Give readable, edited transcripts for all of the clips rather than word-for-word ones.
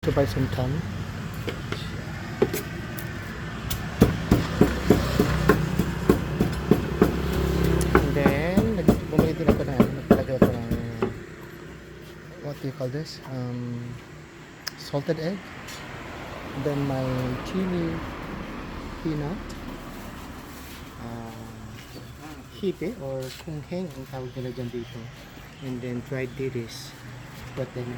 to buy some tam. And then, bumili din ako ng nagpalagay ako ng what do you call this? Salted egg. And then my chili peanut. Hipe or kungheng ang tawag nila dyan dito. And then dried lettuce. But then,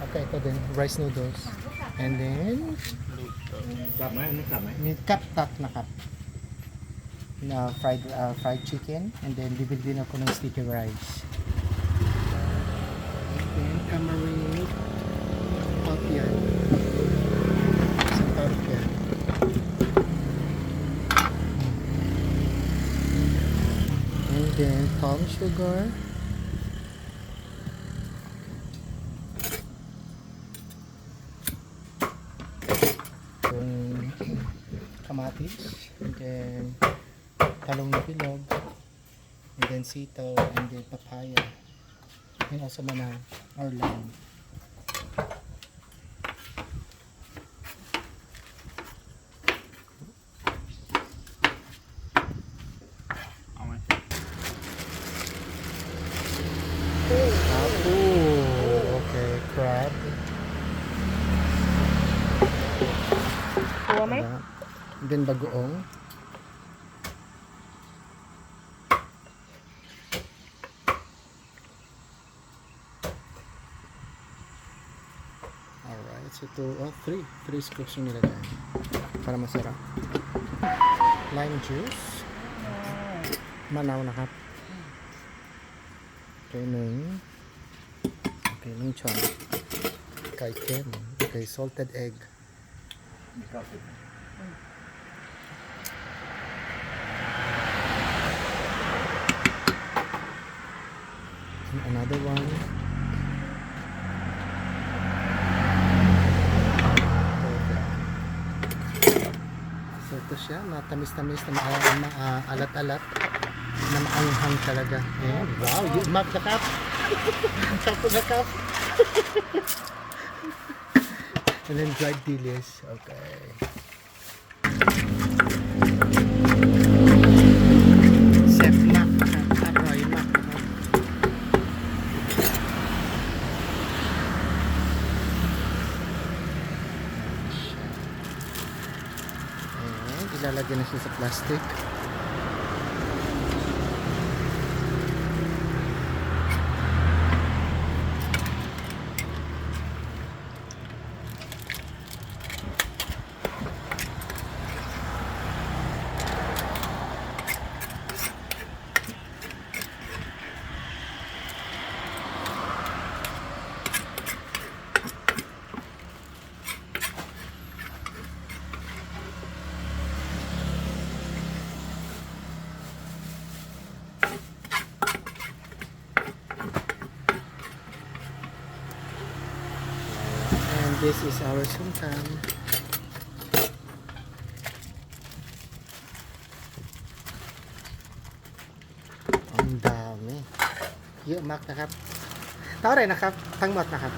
okay, ito din, rice noodles. And then, may cup na cup na fried chicken. And then, bibili din ako ng sticky rice. And then, tamarind hot yan. Isang tarot yan. And then, palm sugar. Kamatis, and then talong na bilog, and then sitaw, and then papaya, and also manang or lime. Okay, crab. And then bagoong. Alright, so three scoops yung nilagay para masarap. Lime juice. Manaw na kap. Okay, nung chon. Kay kem. Okay, salted egg. Another one. So ito siya, matamis-tamis na alat-alat na maanghang talaga. Ayan, wow, you map the cup. Tapo na cup. And then dried lettuce. Okay. Ilalagay na siya sa plastic. This is our sungkan. Ang dami. Makนะครับ เท่าไหร่นะครับทั้งหมดนะครับ